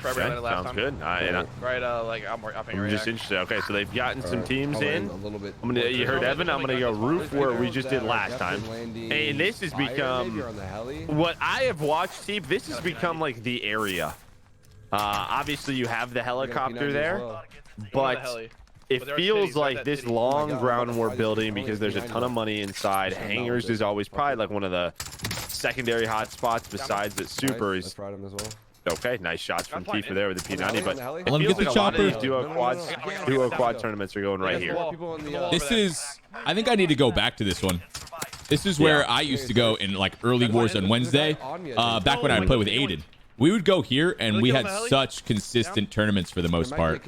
Forever Okay, last sounds time. good. Right, like I'm just interested. Okay, so they've gotten some teams in. You heard Evan. I'm gonna go roof where we just did last time. And this has become what I have watched, Steve. This has become like the area. Obviously you have the helicopter there, but it feels like this long ground war building because there's a ton of money inside. Hangars is always probably like one of the secondary hotspots besides that super is. Okay, nice shots from Tfue there with the P90, but it feels like a lot of these duo quad tournaments are going right here. This is, I think I need to go back to this one. This is where I used to go in like early Warzone Wednesday, back when I would play with Aydan. We would go here and we had such consistent tournaments for the most part.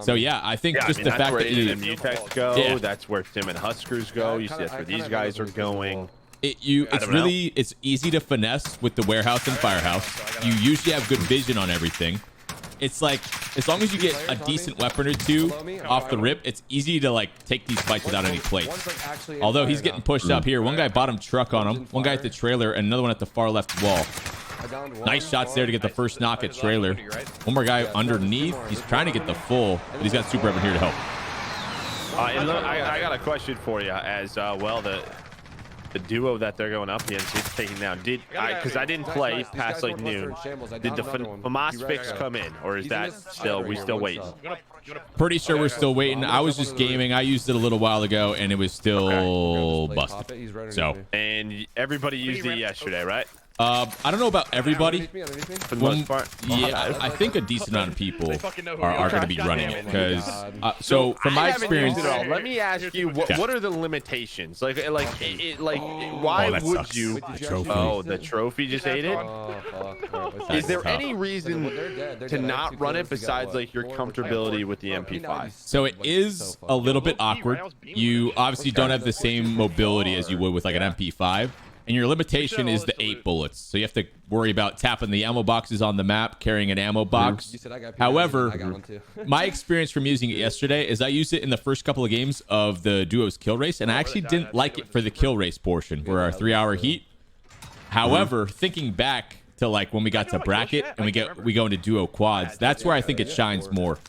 So yeah, I think just the fact that Aydan and MuTeX go, that's where ScummN HusKerrs go. You see that's where these guys are going. It's easy to finesse with the warehouse and firehouse. You usually have good vision on everything. It's like, as long as you get a decent weapon or two off the rip, it's easy to like take these fights without any plates. Although he's getting pushed up here. One guy bottom truck on him, one guy at the trailer, and another one at the far left wall. Nice shots there to get the first knock at trailer. One more guy underneath. He's trying to get the full, but he's got SuperEvan here to help. And look, I got a question for you as well. The duo that they're going up against is taking down. Because I didn't play past like noon. Did the FAMAS fix come in, or is that we still waiting? Pretty sure we're still waiting. I was just gaming. I used it a little while ago, and it was still busted. So, and everybody used it yesterday, right? I don't know about everybody. For the most part. Yeah, I think a decent amount of people are going to be running it because. So from my experience, let me ask you, what are the limitations? Like, why would you? Oh, the trophy just ate it. Is there any reason to not run it besides like your comfortability with the MP5? So it is a little bit awkward. You obviously don't have the same mobility as you would with like an MP5. And your limitation is the 8 bullets. So you have to worry about tapping the ammo boxes on the map, carrying an ammo box. However, my experience from using it yesterday is I used it in the first couple of games of the duos kill race, and I actually didn't like it for the kill race portion, where our 3-hour heat. However, thinking back to like when we got to bracket and we go into duo quads, that's where I think it shines more.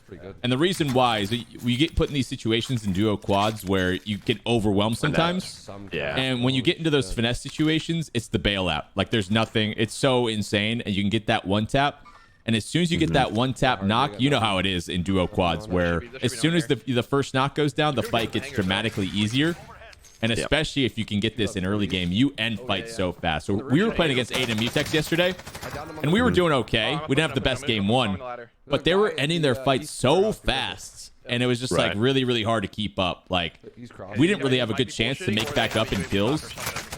And the reason why is that we get put in these situations in duo quads where you get overwhelmed sometimes. And when you get into those finesse situations, it's the bailout. Like there's nothing, it's so insane, and you can get that one tap. And as soon as you get that one tap knock, you know how it is in duo quads, where as soon as the first knock goes down, the fight gets dramatically easier. And especially if you can get this in early game, you end fights so fast. So we were playing against Aydan MuTeX yesterday, and we were doing okay. We didn't have the best game one, but they were ending their fights so fast, and it was just like really, really hard to keep up. Like we didn't really have a good chance to make back up in kills.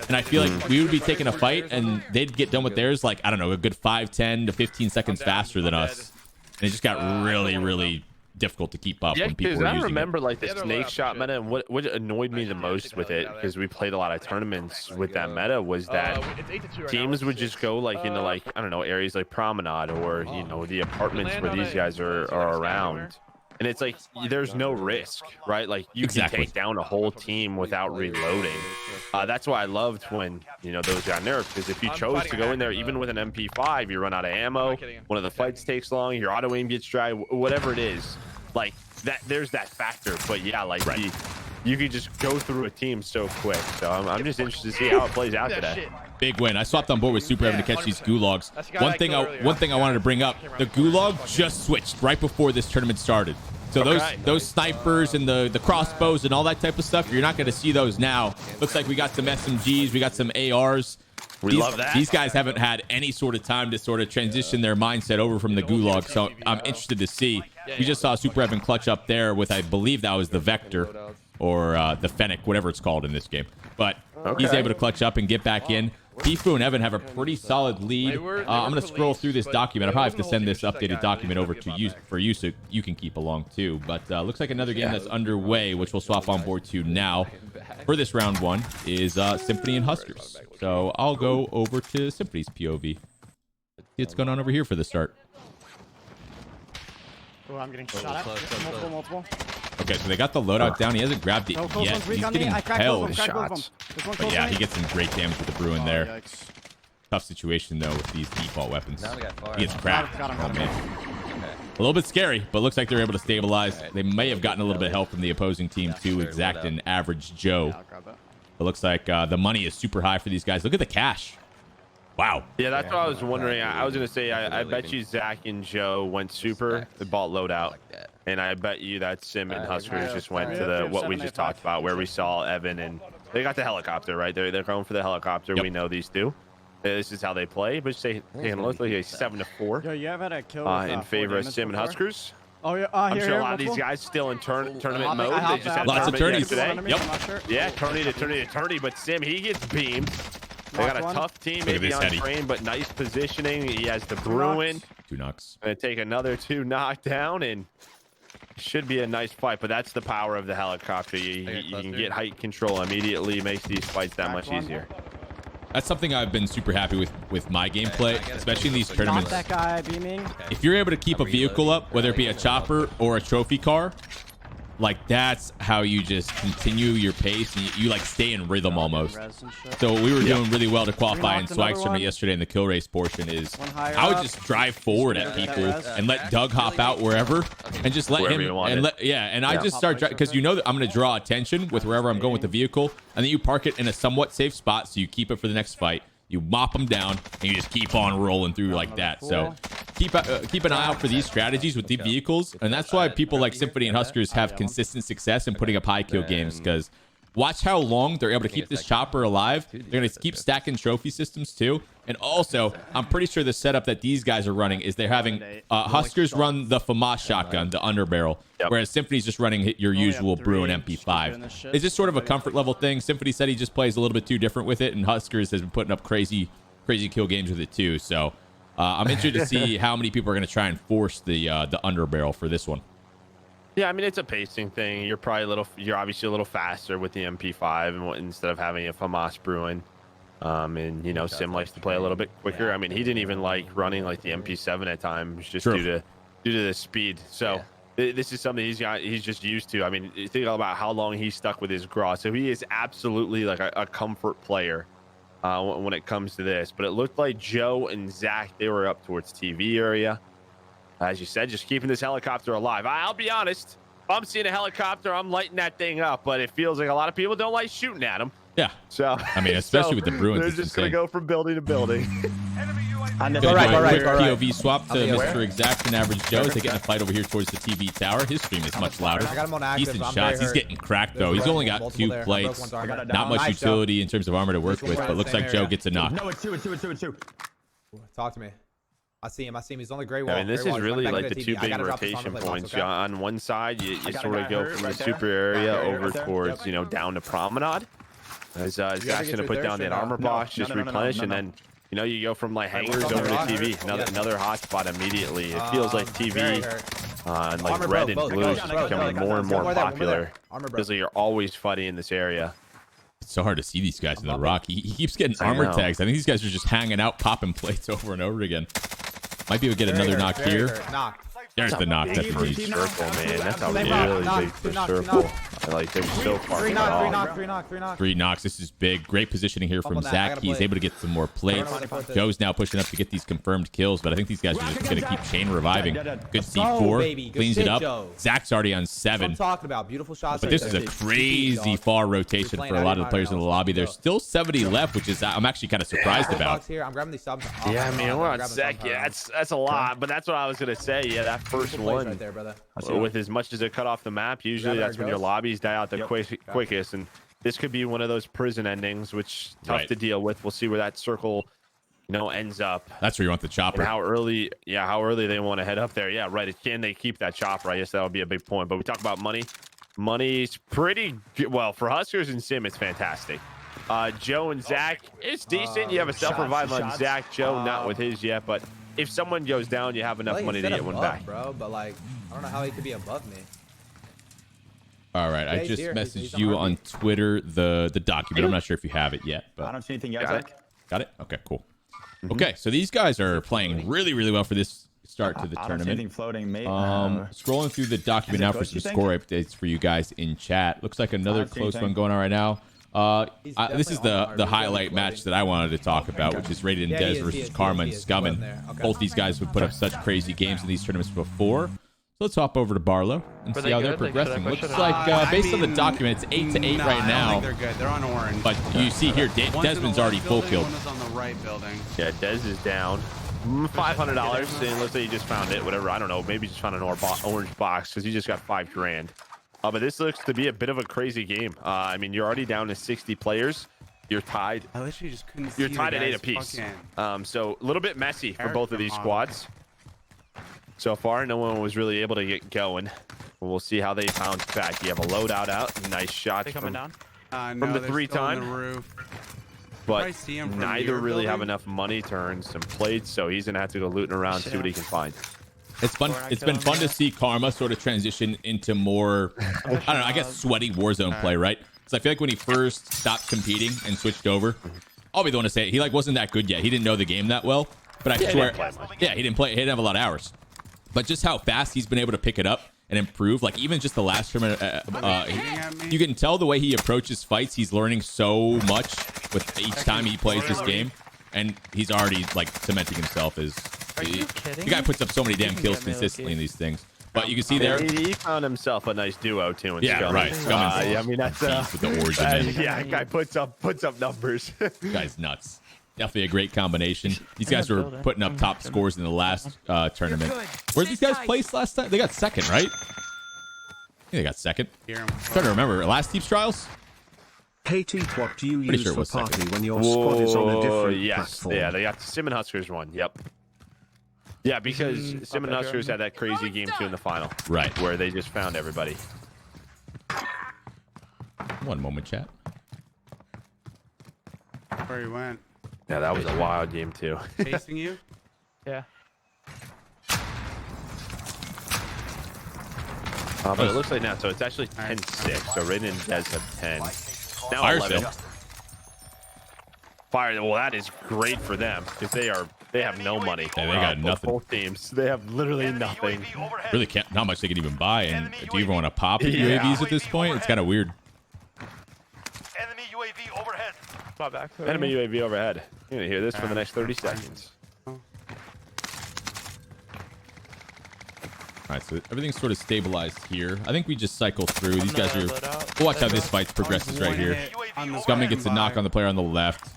And I feel like we would be taking a fight, and they'd get done with theirs like, I don't know, a good 5, 10 to 15 seconds faster than us. And it just got really, really difficult to keep up when people were using it. I remember like the snake shot meta, and what annoyed me the most with it, because we played a lot of tournaments with that meta, was that teams would just go like into like, I don't know, areas like Promenade or the apartments where these guys are around, and it's like there's no risk, right? Like you can take down a whole team without reloading. That's why I loved when those got nerfed, because if you chose to go in there even with an MP5, you run out of ammo, one of the fights takes long, your auto aim gets dry, whatever it is, like that, there's that factor. But yeah, like you could just go through a team so quick. So I'm just interested to see how it plays out today. Big win. I swapped on board with SuperEvan to catch these gulags. One thing I wanted to bring up, the gulag just switched right before this tournament started. So those snipers and the crossbows and all that type of stuff, you're not going to see those now. Looks like we got some SMGs, we got some ARs. We love that. These guys haven't had any sort of time to sort of transition their mindset over from the gulag, so I'm interested to see. We just saw SuperEvan clutch up there with, I believe that was the Vector or the Fennec, whatever it's called in this game. But he's able to clutch up and get back in. Tfue and Evan have a pretty solid lead. I'm going to scroll through this document. I probably have to send this updated document over to you for you so you can keep along too. But looks like another game that's underway, which we'll swap on board to now for this round one, is Symfuhny and HusKerrs. So I'll go over to Symfuhny's POV. See what's going on over here for the start. Oh, I'm getting shot at. Multiple. Okay, so they got the loadout down. He hasn't grabbed it yet. He's getting held shots. But yeah, he gets some great damage with the Bruin there. Tough situation, though, with these default weapons. He gets cracked. Oh, man. little bit scary, but looks like they're able to stabilize. They may have gotten a little bit of help from the opposing team too, Exzachtt and AverageJoeWo. It looks like the money is super high for these guys. Look at the cash. Wow. Yeah, that's what I was wondering. I was going to say, I bet you Zach and Joe went super, they bought loadout. And I bet you that SymFuhny HusKerrs just went to the what we just talked about, where we saw Evan and they got the helicopter, right? They're going for the helicopter. We know these two. This is how they play. But say, taking a look, like a 7-4 Yo, you ever had a kill in favor of SymFuhny HusKerrs. Oh yeah, I'm sure a lot of these guys still in tournament mode. They just had lots of tourneys today. Yep. Yeah, tourney to tourney. But Sim, he gets beamed. They got a tough team, maybe on train, but nice positioning. He has the Bruin. 2 knocks. Gonna take another 2 knockdown, and should be a nice fight. But that's the power of the helicopter. You can get height control immediately, makes these fights that much easier. That's something I've been super happy with my gameplay, especially in these tournaments. That guy beaming. If you're able to keep a vehicle up, whether it be a chopper or a trophy car, like that's how you just continue your pace and you like stay in rhythm almost. So what we were doing really well to qualify in Swagg tournament yesterday in the kill race portion is I would just drive forward at people and let Doug hop out wherever and just let him and I just start because you know that I'm going to draw attention with wherever I'm going with the vehicle, and then you park it in a somewhat safe spot so you keep it for the next fight. You mop them down and you just keep on rolling through like that. So keep an eye out for these strategies with the vehicles, and that's why people like Symfuhny and HusKerrs have consistent success in putting up high kill games, because watch how long they're able to keep this chopper alive. They're going to keep stacking trophy systems too. And also, I'm pretty sure the setup that these guys are running is they're having HusKerrs run the FAMAS shotgun, the underbarrel, whereas Symfuhny's just running your usual Bruin MP5. It's just sort of a comfort level thing. Symfuhny said he just plays a little bit too different with it, and HusKerrs has been putting up crazy kill games with it too. So I'm interested to see how many people are going to try and force the underbarrel for this one. Yeah, I mean, it's a pacing thing. You're obviously a little faster with the MP5 instead of having a FAMAS Bruin. And you know, Sim likes to play a little bit quicker. I mean, he didn't even like running like the MP7 at times, just due to the speed. So this is something he's just used to. I mean, think about how long he's stuck with his Graw. So he is absolutely like a comfort player when it comes to this. But it looked like Joe and Zach, they were up towards TV area. As you said, just keeping this helicopter alive. I'll be honest, if I'm seeing a helicopter, I'm lighting that thing up. But it feels like a lot of people don't like shooting at them. Yeah. So I mean, especially with the Bruins, they're just gonna go from building to building. All right. POV swap to Mr. Exzachtt and AverageJoeWo. They get in a fight over here towards the TV tower. His stream is much louder. Decent shots. He's getting cracked though. He's only got 2 plates. Not much utility in terms of armor to work with, but looks like Joe gets a knock. No, it's two. Talk to me. I see him. He's on the gray wall. I mean, this is really like the 2 big rotation points. On one side, you sort of go from the super area over towards, down to Promenade. As Zach's going to put down that armor box, just replenish, and then, you go from like hangers over to TV. Another hot spot immediately. It feels like TV and like red and blue is becoming more and more popular. Feels like you're always fighting in this area. It's so hard to see these guys in the rock. He keeps getting armor tags. I think these guys are just hanging out, popping plates over and over again. Might be able to get another knock here. There's the knock. Definitely. Circle, man. That's a really big circle. Like, they're so far. 3 knocks. This is big. Great positioning here from Zach. He's able to get some more plates. Joe's now pushing up to get these confirmed kills, but I think these guys are just going to keep chain reviving. Good C4. Cleans it up. Zach's already on 7. But this is a crazy far rotation for a lot of the players in the lobby. There's still 70 left, which is I'm actually kind of surprised about. Yeah, I mean, we're on Zach. Yeah, that's a lot, but that's what I was going to say. Yeah, that first one, with as much as it cut off the map, usually that's when your lobbies die out the quickest, and this could be one of those prison endings, which tough to deal with. We'll see where that circle ends up. That's where you want the chopper. And how early they want to head up there. Yeah, right. Can they keep that chopper? I guess that would be a big point. But we talk about money's pretty good. Well, for HusKerrs and Sim, it's fantastic. Joe and Zach, it's decent. You have a self-revive on Zach. Joe not with his yet, but if someone goes down, you have enough money to get one back, bro. But like, I don't know how he could be above me. All right, I just messaged you on Twitter the document. I'm not sure if you have it yet, but I don't see anything yet. Got it. Okay, cool. Okay, so these guys are playing really well for this start to the tournament. I don't see anything floating, mate. Scrolling through the document now for some score updates for you guys in chat. Looks like another close one going on right now. This is the highlight match that I wanted to talk about, which is Rated and Dez versus Karma and ScummN. Both these guys would put up such crazy games in these tournaments before. So let's hop over to Barlow and see how they're progressing. Looks like, based on the document, it's 8-8 right now. They're good. They're on orange. But you see here, Desmond's already full killed. On the right building. Yeah, Dez is down. $500. And let's say he just found it. Whatever. I don't know. Maybe he just found an orange box because he just got $5 grand. But this looks to be a bit of a crazy game. I mean, you're already down to 60 players. You're tied. I literally just couldn't see. You're tied at 8 apiece. So a little bit messy for both of these squads. So far, no one was really able to get going. We'll see how they bounce back. You have a loadout out. Nice shots from the 3-time. But neither really have enough money to earn some plates, so he's gonna have to go looting around, see what he can find. It's fun. It's been fun to see Karma sort of transition into more, I don't know, I guess sweaty Warzone play, right? Because I feel like when he first stopped competing and switched over, I'll be the one to say it, he like wasn't that good yet. He didn't know the game that well. But I swear, yeah, he didn't play. He didn't have a lot of hours. But just how fast he's been able to pick it up and improve, like even just the last tournament, you can tell the way he approaches fights. He's learning so much with each time he plays this game, and he's already like cementing himself as the guy puts up so many damn kills consistently in these things. But you can see there, he found himself a nice duo too. Yeah, ScummN. right. ScummN. Yeah, I mean that's with the origin. yeah, guy puts up numbers. Guy's nuts. Definitely a great combination. These guys were putting up top scores in the last tournament. Where did these guys place last time? They got second, right? I think they got second. I'm trying to remember. Last TeeP's trials? Hey Teep, what do you Pretty use sure it for was party second. when your squad is on a different platform? Yeah, they got the SymFuhny HusKerrs one. Yep. Yeah, because SymFuhny HusKerrs had that crazy game too in the final. Right. Where they just found everybody. One moment, chat. Where he went. Yeah, that was a wild game too. Chasing you? Yeah. But it looks like now, so it's actually 10-6. So Raiden and Dez have 10. Now Fire 11. sale. Fire. Well, that is great for them because they have no money. Yeah, they got nothing. Both teams, they have literally nothing. Really can't. Not much they can even buy. And do you even want to pop UAVs at this point? It's kind of weird. Enemy UAV overhead. Enemy UAV overhead. You're gonna hear this for the next 30 seconds. All right, so everything's sort of stabilized here. I think we just cycle through. These guys are. We'll watch how this fight progresses right here. ScummN gets a knock on the player on the left.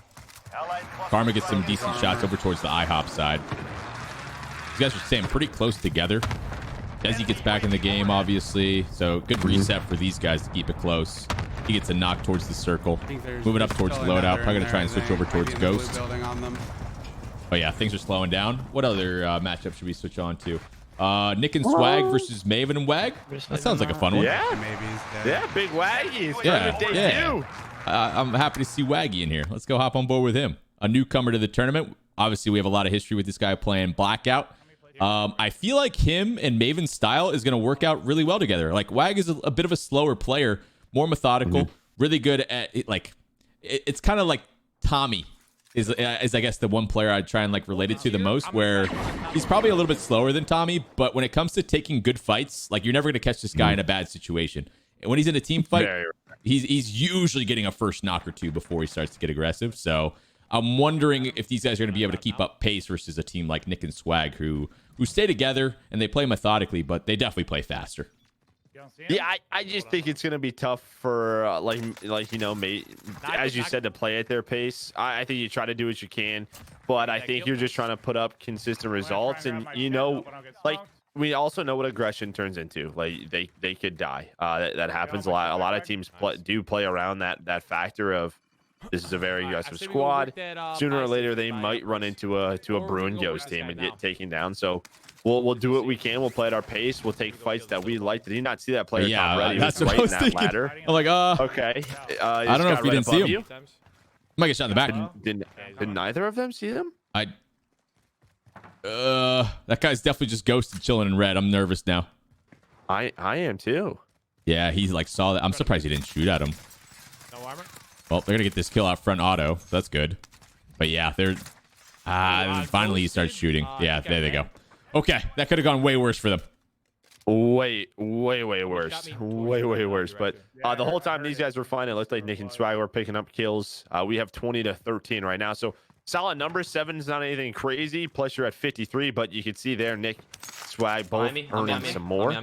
Karma gets some decent shots over towards the IHOP side. These guys are staying pretty close together. Desi gets back in the game, obviously. So good reset for these guys to keep it close. He gets a knock towards the circle. Moving up towards the loadout. Probably going to try and switch over towards Ghost. But yeah, things are slowing down. What other matchup should we switch on to? Nick and Swagg versus Maven and Wag. That sounds like a fun one. Yeah, big Waggy. Yeah. I'm happy to see Waggy in here. Let's go hop on board with him. A newcomer to the tournament. Obviously, we have a lot of history with this guy playing Blackout. I feel like him and Maven's style is going to work out really well together. Like Wag is a bit of a slower player, more methodical, really good at it. Like it's kind of like Tommey is I guess the one player I'd try and like relate it to the most, where he's probably a little bit slower than Tommey, but when it comes to taking good fights, like you're never going to catch this guy in a bad situation. And when he's in a team fight, he's usually getting a first knock or two before he starts to get aggressive. So I'm wondering if these guys are going to be able to keep up pace versus a team like Nick and Swagg who stay together and they play methodically, but they definitely play faster. Yeah, I just think it's gonna be tough for like you know, as you said, to play at their pace. I think you try to do what you can, but I think you're just trying to put up consistent results, and you know, like we also know what aggression turns into. Like they could die. That happens a lot. A lot of teams do play around that factor of this is a very aggressive squad. Sooner or later, they might run into a Bruin Ghost team and get taken down. So we'll do what we can. We'll play at our pace. We'll take fights that we like. Did you not see that player? Yeah, ready? that's what I was thinking. Ladder. I'm like, okay. I don't know if you didn't see him. Might get shot in the back. Did neither of them see them? That guy's definitely just ghosted, chilling in red. I'm nervous now. I am too. Yeah, he like saw that. I'm surprised he didn't shoot at him. No armor. Well, they're gonna get this kill out front auto. So that's good. But yeah, they're finally he starts shooting. Yeah, there they go. Okay, that could have gone way worse for them. way worse. Way worse. But the whole time these guys were fine, it looked like Nick and Swagg were picking up kills. We have 20-13 right now, so solid numbers. 7 is not anything crazy. Plus you're at 53, but you can see there Nick, Swagg both earning some more.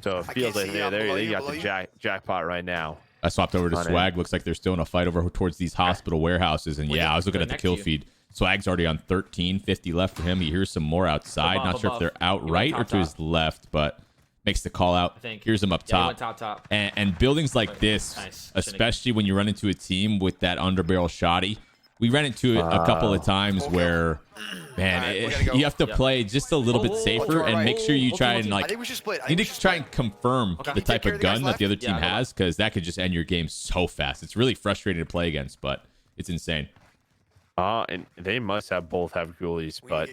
So it feels like they got the jackpot right now. I swapped over to Swagg. Looks like they're still in a fight over towards these hospital warehouses. And yeah, I was looking at the kill feed. Swagg's already on 13, 50 left for him. He hears some more outside. Not sure if they're out right or to his left, but makes the call out. Here's him up top. And buildings like this, especially when you run into a team with that underbarrel shoddy, we ran into it a couple of times where, man, you have to play just a little bit safer and make sure you try and like, you need to try and confirm the type of gun that the other team has, because that could just end your game so fast. It's really frustrating to play against, but it's insane. And they must have both have ghoulies, but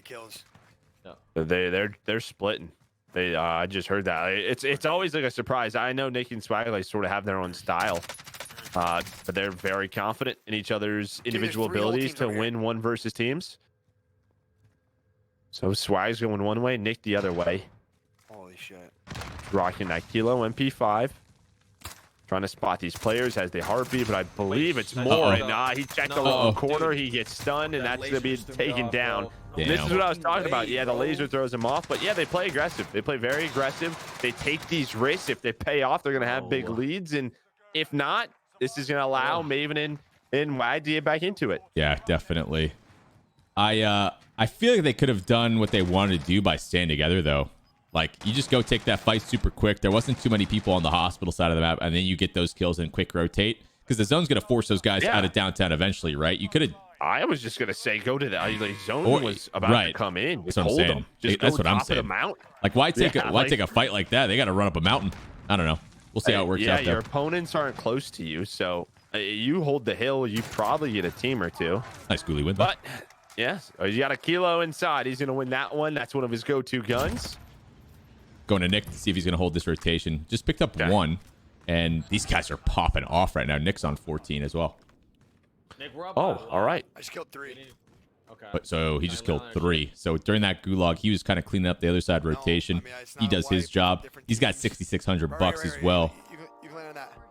they're splitting. I just heard that. It's always like a surprise. I know Nick and Swagg like sort of have their own style, but they're very confident in each other's individual abilities to win one versus teams. So Swagg's going one way, Nick the other way. Holy shit! Rocking that Kilo MP5. Trying to spot these players as they heartbeat, but I believe it's more. And he checked the wrong corner. He gets stunned, and that's going to be taken down. This is what I was talking about. Yeah, the laser throws him off, but yeah, they play aggressive. They play very aggressive. They take these risks. If they pay off, they're going to have big leads. And if not, this is going to allow Maven and Wagg to get back into it. Yeah, definitely. I feel like they could have done what they wanted to do by staying together, though. Like, you just go take that fight super quick. There wasn't too many people on the hospital side of the map, and then you get those kills and quick rotate, because the zone's going to force those guys out of downtown eventually, right? You could have... I was just going to say, go to the zone was about to come in. That's what I'm saying. That's what I'm saying. Like, why take a fight like that? They got to run up a mountain. I don't know. We'll see how it works out there. Your opponents aren't close to you, so you hold the hill, you probably get a team or two. Nice ghoulie win, but yes, you got a Kilo inside. He's going to win that one. That's one of his go-to guns. Going to Nick to see if he's going to hold this rotation. Just picked up one, and these guys are popping off right now. Nick's on 14 as well. Nick, we're up all right. I just killed 3. Okay. But, so he just killed 3. So during that gulag, he was kind of cleaning up the other side rotation. He does his job. He's got 6,600 bucks as well,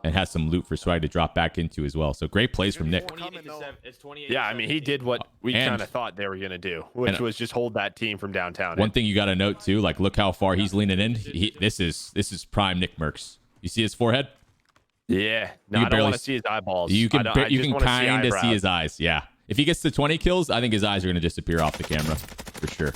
and has some loot for Swagg to drop back into as well. So great plays from Nick. Yeah, I mean, he did what we kind of thought they were going to do, which was just hold that team from downtown. One thing you got to note too, like, look how far he's leaning in. This is prime NICKMERCS. You see his forehead? Yeah. No, I don't want to see his eyeballs. You can kind of see his eyes. Yeah. If he gets to 20 kills, I think his eyes are going to disappear off the camera for sure.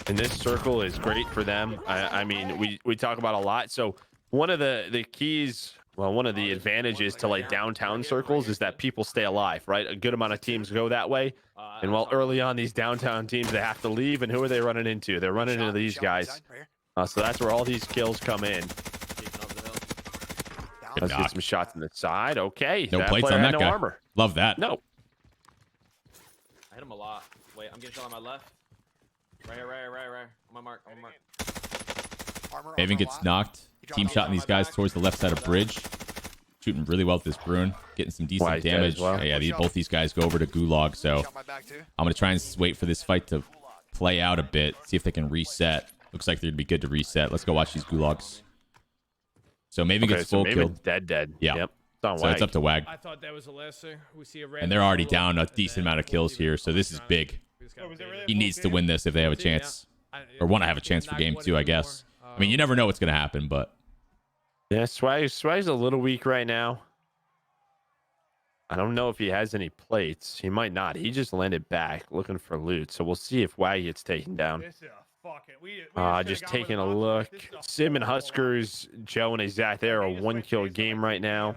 And this circle is great for them. I mean, we talk about a lot. So one of the keys, well, one of the advantages to like downtown circles is that people stay alive, right? A good amount of teams go that way. And while early on these downtown teams, they have to leave. And who are they running into? They're running into these guys. So that's where all these kills come in. Let's get some shots on the side. Okay. No plates on that guy. Armor. Love that. No. I hit him a lot. Wait, I'm getting shot on my left. Right here. On my mark. Maven gets knocked. Team shotting these guys towards the left side of bridge. Shooting really well with this Bruin. Getting some decent damage. Both these guys go over to Gulag. So I'm going to try and wait for this fight to play out a bit. See if they can reset. Looks like they'd be good to reset. Let's go watch these Gulags. So Maven gets full kill. Dead. Yeah. Yep. So it's up to Wagg. I thought that was a lesser. We see a red, and they're already down a decent amount of kills here. So this is big. He needs to win this if they have a chance. Or want to have a chance for game 2, I guess. I mean, you never know what's going to happen, but... Yeah, Swagg's a little weak right now. I don't know if he has any plates. He might not. He just landed back looking for loot. So we'll see if Wagg gets taken down. Just taking a look. Symfuhny HusKerrs, Joe and Exzachtt, they're a 1-kill game right now.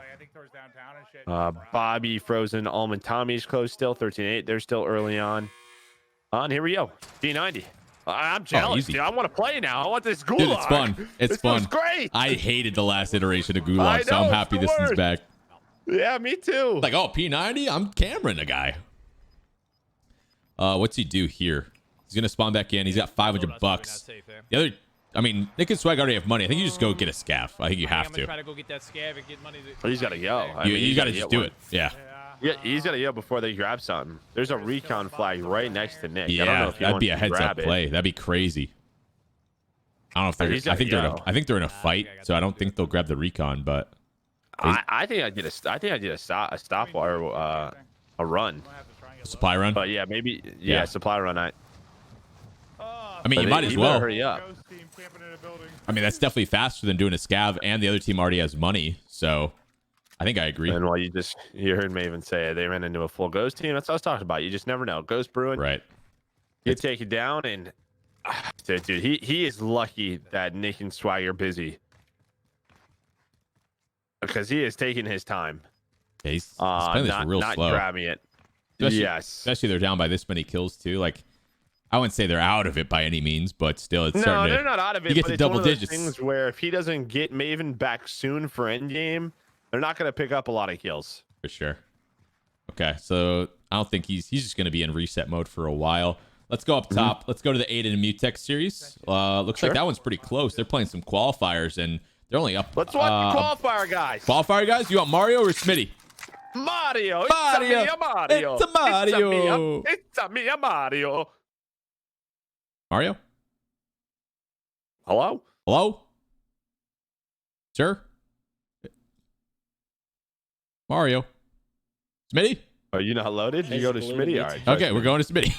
Bobby, Frozone, AlmxndTV's close still, 13-8. They're still early on. And here we go. P90. I'm jealous, dude. I want to play now. I want this Gulag. Dude, it's fun. It's fun. Great. I hated the last iteration of Gulag, so I'm happy this one's back. Yeah, me too. Like, oh, P90? I'm Cameron, a guy. What's he do here? He's going to spawn back in. He's got 500 bucks. The other, I mean, Nick and Swagg already have money. I think you just go get a scav. I think you have to. Try to go get that scav and get money He's got to go. You got to just do it. Yeah. Yeah, he's got to go before they grab something. There's a recon flag right next to Nick. Yeah, that'd be a heads-up play. That'd be crazy. I don't know if they're. He's I think got- they're in a fight, so I don't think they'll grab the recon. But I think I did a stop or a run. supply run. But yeah, maybe Yeah. supply run. I mean, you But might he as better well. hurry up. I mean, that's definitely faster than doing a scav, and the other team already has money. So I think I agree. And while you heard Maven say it, they ran into a full ghost team. That's what I was talking about. You just never know. Ghost brewing. Right. You take it down, and dude, he is lucky that Nick and Swagg are busy because he is taking his time. Yeah, he's playing this real not slow. grabbing it. Especially they're down by this many kills too. Like, I wouldn't say they're out of it by any means, but still, it's starting they're to. not out of it. You get but to it's one double of those digits. things where if he doesn't get Maven back soon for endgame, they're not going to pick up a lot of kills. For sure. Okay, so I don't think he's just going to be in reset mode for a while. Let's go up top. Let's go to the Aydan MuTeX series. Looks like that one's pretty close. They're playing some qualifiers, and they're only up. Let's watch the qualifier, guys. Qualifier guys, you want Mario or Smitty? Mario. Mario. It's a Mario. It's a Mario. It's a Mario. Mario? Hello? Hello? Sir? Mario? Smitty? Are you not loaded? You go to Smitty? All right. Okay, we're going to Smitty.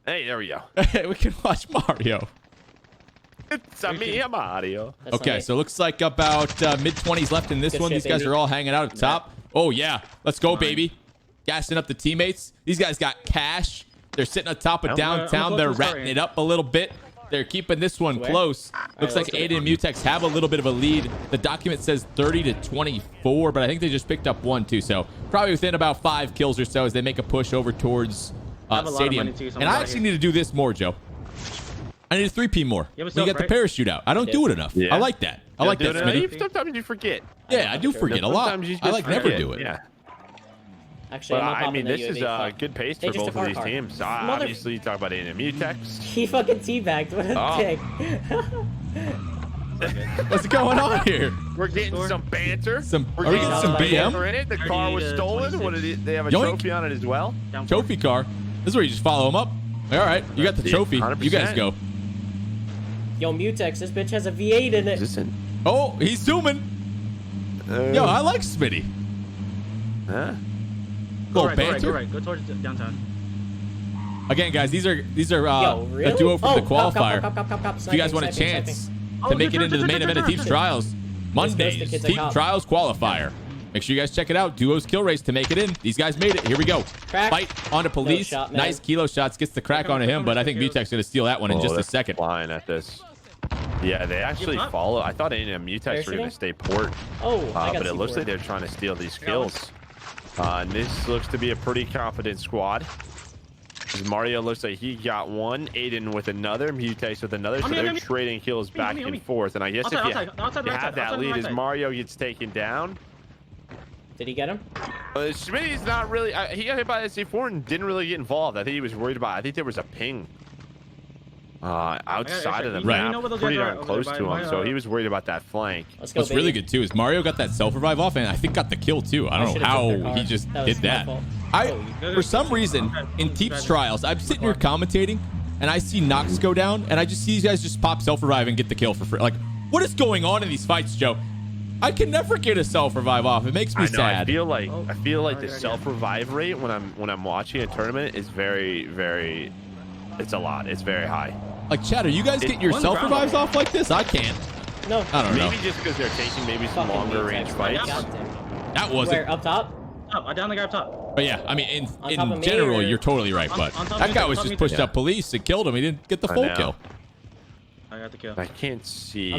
Hey, there we go. We can watch Mario. It's a Mario. Okay, so it looks like about mid-20s left in this one. These guys are all hanging out up top. Oh, yeah. Let's go, baby. Gassing up the teammates. These guys got cash. They're sitting on top of downtown. They're ratting it up a little bit. They're keeping this one close. Looks like Aydan and MuTeX have a little bit of a lead. The document says 30-24, but I think they just picked up 1, too. So probably within about 5 kills or so as they make a push over towards Stadium. And I actually need to do this more, Joe. I need a 3P more. We got the parachute out. I don't do it enough. I like that. I like that, Smitty. Sometimes you forget. Yeah, I do forget a lot. I like never do it. Yeah. Actually, I mean, this is a good pace for both of these teams. Obviously, you talk about Aydan and MuTeX. He fucking teabagged. What a dick. What's going on here? We're getting some banter. Are we getting some BM? In it. The car was stolen. What did they have a trophy on it as well? Trophy car. This is where you just follow him up. All right, you got the trophy. 100%. You guys go. Yo, MuTeX, this bitch has a V8 in it. Oh, he's zooming. Yo, I like Smitty. Huh? Go towards downtown. Again, guys, these are a duo from the qualifier. If you guys want a chance to make it into the main event of TeeP's Trials, Mondays, TeeP's Trials qualifier. Make sure you guys check it out. Duos kill race to make it in. These guys made it. Here we go. Fight onto police. Nice kilo shots. Gets the crack onto him, but I think MuTeX going to steal that one in just a second. Flying at this. Yeah, they actually follow. I thought Aydan and MuTeX were going to stay port. But it looks like they're trying to steal these kills. And this looks to be a pretty confident squad. Mario looks like he got one, Aydan with another, MuTeX with another, so they're trading kills back and forth. And I guess if you have that lead as Mario gets taken down. Did he get him? Smitty's not really. He got hit by the C4 and didn't really get involved. I think he was worried about. I think there was a ping outside of the map, pretty darn close to him. So he was worried about that flank. What's really good too is Mario got that self-revive off and I think got the kill too. I don't know how he just did that. For some reason, in TeeP's Trials, I'm sitting here commentating and I see Nox go down and I just see these guys just pop self-revive and get the kill for free. Like, what is going on in these fights, Joe? I can never get a self-revive off. It makes me sad. I feel like the self-revive rate when I'm watching a tournament is very, it's a lot. It's very high. Like, Chad, are you guys getting your self-revives off like this? I can't. No. I don't know. Maybe just because they're taking maybe some longer range fights. That wasn't. Where, up top? I down the guy up top. But yeah, I mean, in general, you're totally right. But that guy was just pushed up police and killed him. He didn't get the full kill. I got the kill. I can't see,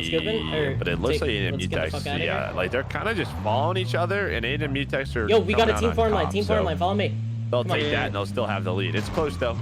but it looks like Aydan and MuTeX. Yeah, like they're kind of just following each other, and Aydan and MuTeX are. Yo, we got a team farm line. Team farm line. Follow me. They'll take that, and they'll still have the lead. It's close though.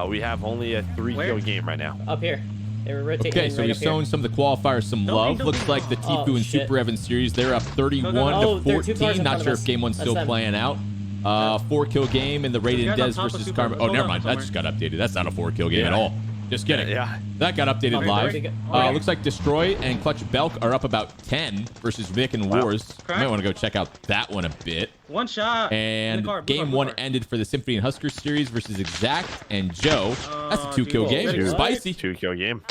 We have only a 3-kill game right now. Up here. They were rotating. Okay, so we've shown some of the qualifiers some love. Looks like the Tfue and SuperEvan series, they're up 31-14. Not sure if game one's still playing out. 4-kill game in the Raiden Dez versus Karma. Oh, never mind. That just got updated. That's not a 4-kill game at all. Just kidding. Yeah. That got updated live. Looks like Destroy and Clutchbelk are up about 10 versus Vic and Wars. You might want to go check out that one a bit. One shot. And game one ended for the Symfuhny HusKerrs series versus Exzachtt and Joe. That's a 2-kill game. Spicy. 2-kill game.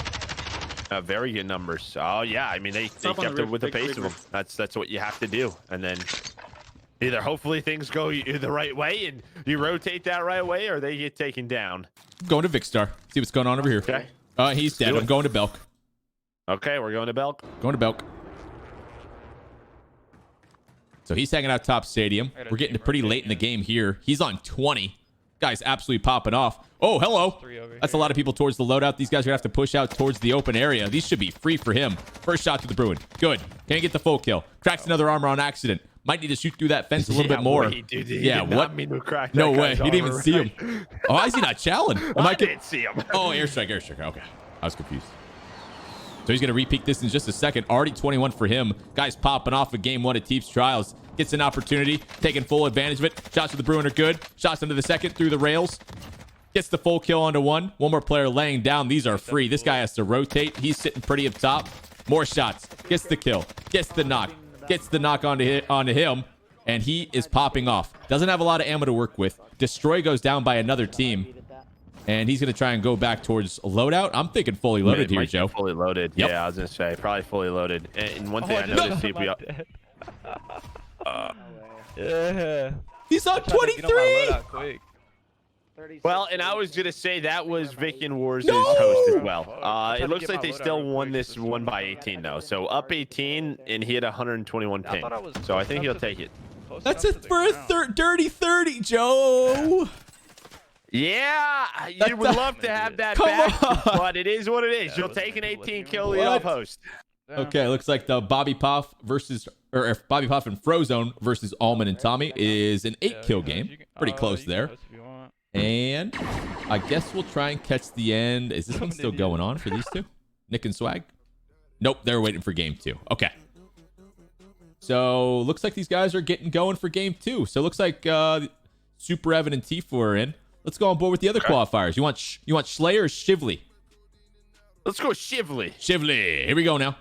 Very good numbers. Oh yeah, I mean they Top on kept the it with the roof, pace big of them. That's what you have to do, and then either hopefully things go the right way and you rotate that right way, or they get taken down. Going to Vikkstar. See what's going on over here. Okay. He's dead. I'm going to Belk. Okay, we're going to Belk. Going to Belk. So he's hanging out top stadium. We're getting to pretty late in the game here. He's on 20. Guy's absolutely popping off. Oh, hello. That's a lot of people towards the loadout. These guys are going to have to push out towards the open area. These should be free for him. First shot to the Bruin. Good. Can't get the full kill. Cracks another armor on accident. Might need to shoot through that fence a little bit more. Wait, dude, yeah, what? No way. He didn't even see him. Oh, why is he not challenging? I didn't see him. Oh, airstrike. Okay. I was confused. So he's going to re-peek this in just a second. Already 21 for him. Guy's popping off of game 1 at TeeP's Trials. Gets an opportunity, taking full advantage of it. Shots to the Bruin are good. Shots into the second through the rails. Gets the full kill onto one. One more player laying down. These are free. This guy has to rotate. He's sitting pretty up top. More shots. Gets the kill. Gets the knock. Gets the knock onto him. And he is popping off. Doesn't have a lot of ammo to work with. Destroy goes down by another team. And he's going to try and go back towards loadout. I'm thinking fully loaded here, Joe. Fully loaded. Yep. Yeah, I was going to say probably fully loaded. And one thing I noticed, he's on 23. Well, and I was going to say that was VikkstarItzWarsZ's host as well. It looks like they still won this one by 18, though. So up 18, and he had 121 ping. So I think he'll take it. That's it for a dirty 30, Joe. Yeah, you would love to have that back, but it is what it is. You'll take an 18 kill lead off host. Okay, looks like the BobbyPoff BobbyPoff and Frozone versus AlmxndTV is an 8-kill game. Pretty close there. And I guess we'll try and catch the end. Is this one still going on for these two? Nick and Swagg? Nope, they're waiting for game 2. Okay. So looks like these guys are getting going for game 2. So looks like SuperEvan and Tfue are in. Let's go on board with the other qualifiers. You want Shlayy or Shively? Let's go Shively. Shively. Here we go now.